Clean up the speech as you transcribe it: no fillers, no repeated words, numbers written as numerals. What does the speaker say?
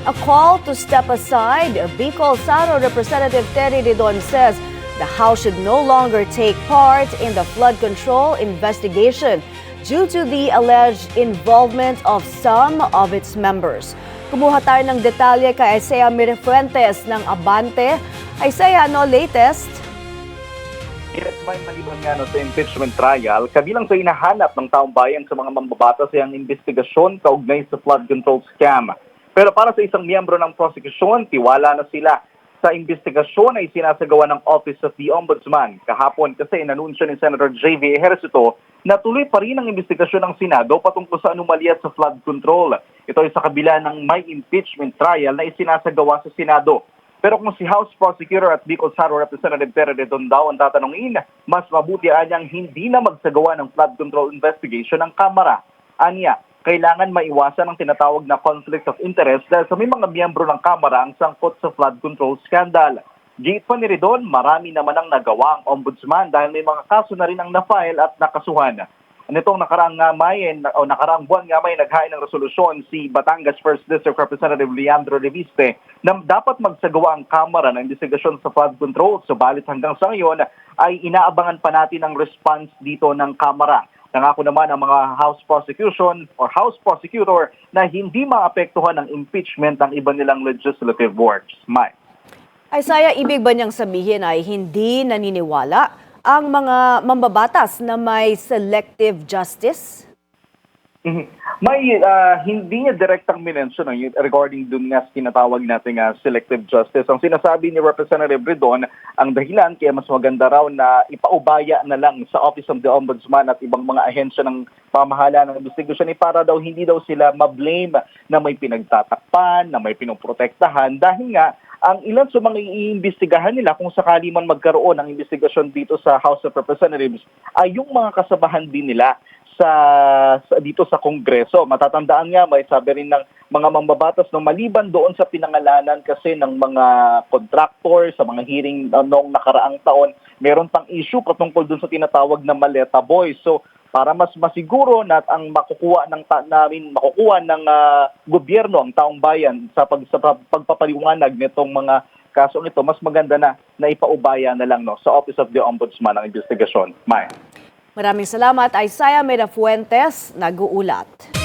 A call to step aside. Bicol Saro Representative Terry Ridon says the House should no longer take part in the flood control investigation due to the alleged involvement of some of its members. Kumuha tayo ng detalye kay Isaiah Mirafuentes ng Abante. Isaiah, latest? Yes, may maliban nga sa impeachment trial, kabilang sa hinahanap ng taong bayan sa mga mambabatas ay ang investigasyon kaugnay sa flood control scam. Pero para sa isang miyembro ng prosecution, tiwala na sila sa investigasyon ay sinasagawa ng Office of the Ombudsman. Kahapon kasi inanunsyo ni Senator J.V. Ejercito na tuloy pa rin ang investigasyon ng Senado patungkol sa anomalya sa flood control. Ito ay sa kabila ng may impeachment trial na isinasagawa sa Senado. Pero kung si House Prosecutor at Bicol Saro Representative Terry Ridon daw ang tatanungin, mas mabuti anyang hindi na magsagawa ng flood control investigation ng Kamara. Anya, kailangan maiwasan ang tinatawag na conflict of interest dahil sa may mga miyembro ng Kamara ang sangkot sa flood control scandal. Gate pa ni Ridon, marami naman ang nagawa ang ombudsman dahil may mga kaso na rin ang na-file at nakasuhan. Nitong nakaraang buwan nga may naghain ng resolusyon si Batangas 1st District Representative Leandro Reviste na dapat magsagawa ang Kamara ng investigasyon sa flood control. Subalit hanggang sa ngayon ay inaabangan pa natin ang response dito ng Kamara. Nangako naman ang mga House Prosecution or House Prosecutor na hindi maapektuhan ng impeachment ang iba nilang legislative works. Isaiah, ibig ba niyang sabihin ay hindi naniniwala ang mga mambabatas na may selective justice? May hindi niya direktang minensyon regarding dun nga tinatawag natin selective justice. Ang sinasabi ni Representative Ridon, ang dahilan kaya mas maganda raw na ipaubaya na lang sa Office of the Ombudsman at ibang mga ahensya ng pamahalaan ng investigasyon para daw hindi daw sila ma-blame na may pinagtatakpan, na may pinoprotektahan dahil nga ang ilan sa mga iimbestigahan nila kung sakali man magkaroon ng investigasyon dito sa House of Representatives ay yung mga kasabahan din nila dito sa Kongreso. Matatandaan nga, may sabi rin ng mga mambabatas na maliban doon sa pinangalanan kasi ng mga contractor sa mga hearing noong nakaraang taon, meron pang issue patungkol doon sa tinatawag na Maleta Boys. So, para mas masiguro na ang makukuha ng gobyerno ang taong bayan sa pagpapaliwanag nitong mga kaso nito, mas maganda na ipaubaya na lang sa Office of the Ombudsman ang investigasyon. Maraming salamat, Isaiah Mirafuentes, nag-uulat.